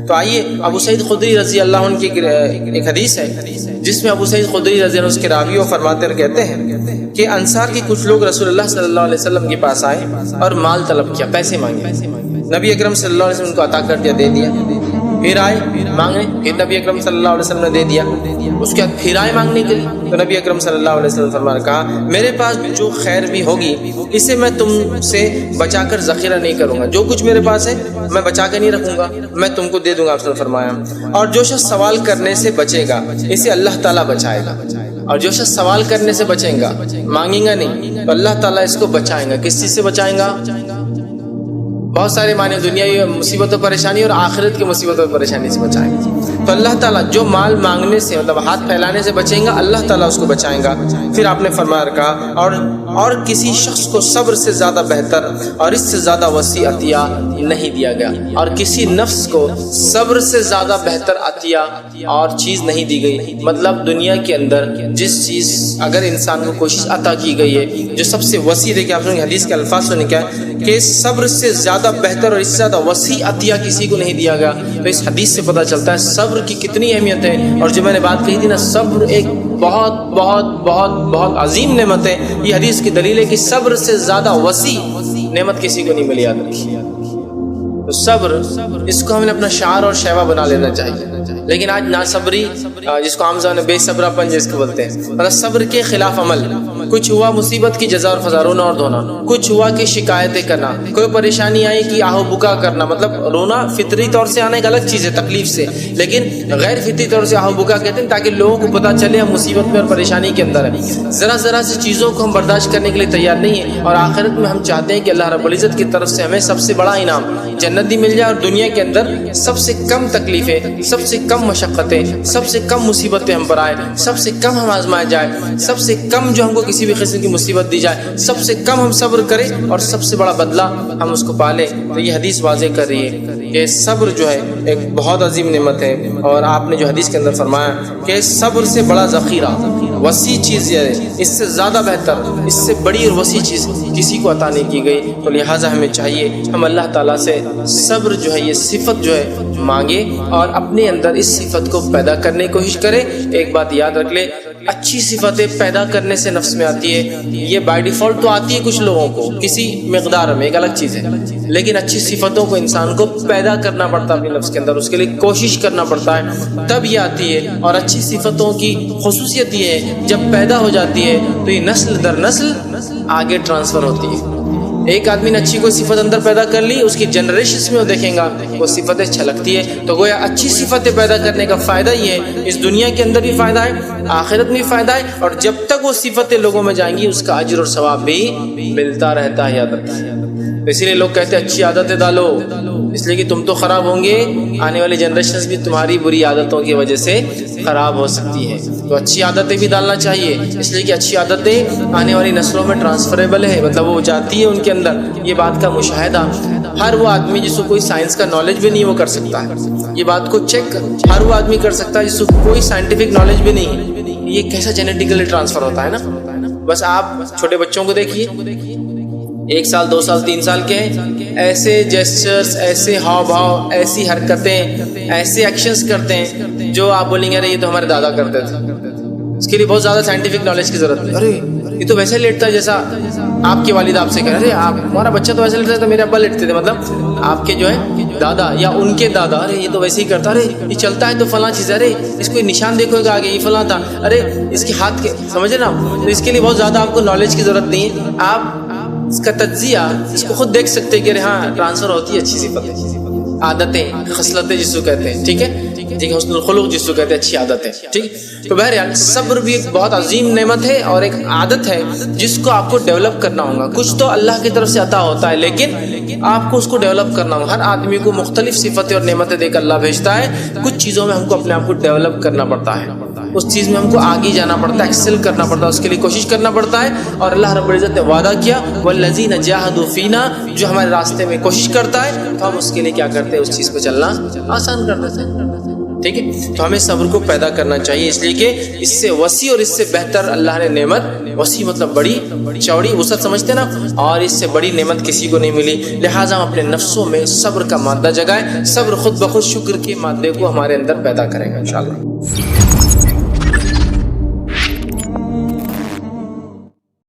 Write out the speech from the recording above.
تو آئیے ابو سعید خدری رضی اللہ عنہ کی ایک حدیث ہے جس میں ابو سعید خدری رضی اللہ عنہ اس کے راوی وہ فرماتے اور کہتے ہیں کہ انصار کے کچھ لوگ رسول اللہ صلی اللہ علیہ وسلم کے پاس آئے اور مال طلب کیا، پیسے مانگے. نبی اکرم صلی اللہ علیہ وسلم ان کو عطا کر دیا، دے دیا. پھر آئے مانگے، پھر نبی اکرم صلی اللہ علیہ وسلم نے دے دیا. اس کے بعد پھر آئے مانگنے کے لیے تو نبی اکرم صلی اللہ علیہ وسلم فرمایا کہا میرے پاس جو خیر بھی ہوگی اسے میں تم سے بچا کر ذخیرہ نہیں کروں گا، جو کچھ میرے پاس ہے میں بچا کے نہیں رکھوں گا، میں تم کو دے دوں گا. آپ نے فرمایا اور جو شخص سوال کرنے سے بچے گا اسے اللہ تعالیٰ بچائے گا. اور جو شخص سوال کرنے سے بچیں گا، مانگیں گا نہیں، تو اللہ تعالیٰ اس کو بچائیں گا. کس چیز سے بچائیں گا؟ بہت سارے معنی، دنیاوی مصیبت و پریشانی اور آخرت کی مصیبت و پریشانی سے بچائیں گا. تو اللہ تعالیٰ جو مال مانگنے سے مطلب ہاتھ پھیلانے سے بچیں گا، اللہ تعالیٰ اس کو بچائیں گا. پھر آپ نے فرمایا کہا اور کسی شخص کو صبر سے زیادہ بہتر اور اس سے زیادہ وسیع عطیہ نہیں دیا گیا، اور کسی نفس کو صبر سے زیادہ بہتر عطیہ اور چیز نہیں دی گئی. مطلب دنیا کے اندر جس چیز اگر انسان کو کوشش عطا کی گئی ہے جو سب سے وسیع ہے، کہ آپ نے حدیث کے الفاظ سنے کیا کہ صبر سے زیادہ بہتر اور اس سے زیادہ وسیع عطیہ کسی کو نہیں دیا گیا. تو اس حدیث سے پتہ چلتا ہے صبر کی کتنی اہمیت ہے. اور جو میں نے بات کہی تھی نا، صبر ایک بہت بہت بہت بہت عظیم نعمت ہے. یہ حدیث کی دلیل ہے کہ صبر سے زیادہ وسیع نعمت کسی کو نہیں ملی. یاد رکھیے تو صبر، اس کو ہمیں اپنا شعار اور شیوا بنا لینا چاہیے. لیکن آج ناصبری، جس کو عام زبان میں بے صبرا پن جس کو بولتے ہیں، مطلب صبر کے خلاف عمل. کچھ ہوا مصیبت کی جزا اور فضا، رونا اور دھونا. کچھ ہوا کہ شکایتیں کرنا، کوئی پریشانی آئی کہ آہو بکا کرنا. مطلب رونا فطری طور سے آنا ایک الگ چیز ہے تکلیف سے، لیکن غیر فطری طور سے آہو بکا کہتے ہیں تاکہ لوگوں کو پتہ چلے ہم مصیبت میں اور پریشانی کے اندر ہیں. ذرا ذرا سی چیزوں کو ہم برداشت کرنے کے لیے تیار نہیں ہیں، اور آخرت میں ہم چاہتے ہیں کہ اللہ رب العزت کی طرف سے ہمیں سب سے بڑا انعام جنت بھی مل جائے، اور دنیا کے اندر سب سے کم تکلیفیں، سب سے کم مشقتیں، سب سے کم مصیبتیں ہم پر آئے، سب سے کم ہم آزمائے جائے، سب سے کم جو ہم کو کسی بھی قسم کی مصیبت دی جائے، سب سے کم ہم صبر کریں اور سب سے بڑا بدلہ ہم اس کو پالیں. تو یہ حدیث واضح کر رہی ہے کہ صبر جو ہے ایک بہت عظیم نعمت ہے. اور آپ نے جو حدیث کے اندر فرمایا کہ صبر سے بڑا ذخیرہ، وسیع چیز یہ ہے، اس سے زیادہ بہتر، اس سے بڑی اور وسیع چیز کسی کو عطا نہیں کی گئی. تو لہٰذا ہمیں چاہیے ہم اللہ تعالیٰ سے صبر جو ہے، یہ صفت جو ہے مانگے اور اپنے اندر اس صفت کو پیدا کرنے کی کوشش کرے. ایک بات یاد رکھ لے، اچھی صفتیں پیدا کرنے سے نفس میں آتی ہے. یہ بائی ڈیفالٹ تو آتی ہے کچھ لوگوں کو کسی مقدار میں، ایک الگ چیز ہے، لیکن اچھی صفتوں کو انسان کو پیدا کرنا پڑتا ہے اپنے نفس کے اندر، اس کے لیے کوشش کرنا پڑتا ہے، تب یہ آتی ہے. اور اچھی صفتوں کی خصوصیت یہ ہے جب پیدا ہو جاتی ہے تو یہ نسل در نسل آگے ٹرانسفر ہوتی ہے. ایک آدمی نے اچھی کوئی صفت اندر پیدا کر لی، اس کی جنریشنز میں وہ دیکھیں گا وہ صفتیں چھلکتی ہے. تو گویا اچھی صفتیں پیدا کرنے کا فائدہ یہ ہے، اس دنیا کے اندر بھی فائدہ ہے، آخرت میں بھی فائدہ ہے، اور جب تک وہ صفتیں لوگوں میں جائیں گی اس کا اجر اور ثواب بھی ملتا رہتا ہے. یاد رکھیے. اسی لیے لوگ کہتے ہیں اچھی عادتیں ڈالو، اس لیے کہ تم تو خراب ہوں گے، آنے والی جنریشنز بھی تمہاری بری عادتوں کی وجہ سے خراب ہو سکتی ہے. تو اچھی عادتیں بھی ڈالنا چاہیے، اس لیے کہ اچھی عادتیں آنے والی نسلوں میں ٹرانسفریبل ہے، مطلب وہ جاتی ہے ان کے اندر. یہ بات کا مشاہدہ ہر وہ آدمی جس کو کوئی سائنس کا نالج بھی نہیں وہ کر سکتا ہے. یہ بات کو چیک ہر وہ آدمی کر سکتا ہے جس کو کوئی سائنٹیفک نالج بھی نہیں ہے. یہ کیسا جینیٹیکلی ٹرانسفر ہوتا ہے نا. بس آپ چھوٹے بچوں کو دیکھیے، 1 سال 2 سال 3 سال کے ہیں، ایسے جیسچرز، ایسے ہاؤ بھاؤ، ایسی حرکتیں، ایسے ایکشنز کرتے ہیں جو آپ بولیں گے ارے یہ تو ہمارے دادا کرتے تھے. اس کے لیے بہت زیادہ سائنٹیفک نالج کی ضرورت ہے. ارے یہ تو ویسے لیٹتا ہے جیسا آپ کے والد آپ سے کہہ رہے، ارے ہمارا بچہ تو ویسے لیٹتا ہے، تو میرے ابا لیٹتے تھے. مطلب آپ کے جو ہے دادا یا ان کے دادا، ارے یہ تو ویسے ہی کرتا، ارے یہ چلتا ہے تو فلاں چیز ہے، ارے اس کو نشان دیکھو گا آگے یہ فلاں تھا، ارے اس کے ہاتھ کے، سمجھے نا. تو اس کے لیے بہت زیادہ آپ کو نالج کی ضرورت نہیں ہے. آپ اس کا تجزیہ اس کو خود دیکھ سکتے کہ ہاں ٹرانسفر ہوتی ہے اچھی صفتیں، عادتیں، خصلتیں جس کو کہتے ہیں. ٹھیک ہے، ٹھیک ہے، حسن الخلق جس کو کہتے ہیں، اچھی عادتیں. ٹھیک. تو بہرحال صبر بھی ایک بہت عظیم نعمت ہے اور ایک عادت ہے جس کو آپ کو ڈیولپ کرنا ہوگا. کچھ تو اللہ کی طرف سے عطا ہوتا ہے لیکن آپ کو اس کو ڈیولپ کرنا ہوگا. ہر آدمی کو مختلف صفتیں اور نعمتیں دے کر اللہ بھیجتا ہے. کچھ چیزوں میں ہم کو اپنے آپ کو ڈیولپ کرنا پڑتا ہے، اس چیز میں ہم کو آگے جانا پڑتا ہے، ایکسل کرنا پڑتا ہے، اس کے لیے کوشش کرنا پڑتا ہے. اور اللہ رب العزت نے وعدہ کیا والذین جاہدوا فینا، جو ہمارے راستے میں کوشش کرتا ہے تو ہم اس کے لیے کیا کرتے ہیں، اس چیز پہ چلنا آسان کر دیتے ہیں. ٹھیک ہے، تو ہمیں صبر کو پیدا کرنا چاہیے، اس لیے کہ اس سے وسیع اور اس سے بہتر اللہ نے نعمت، وسیع مطلب بڑی چوڑی وسعت سمجھتے نا، اور اس سے بڑی نعمت کسی کو نہیں ملی۔ لہٰذا ہم اپنے نفسوں میں صبر کا مادہ جگائیں، صبر خود بخود شکر کے مادے کو ہمارے اندر پیدا کرے گا انشاءاللہ۔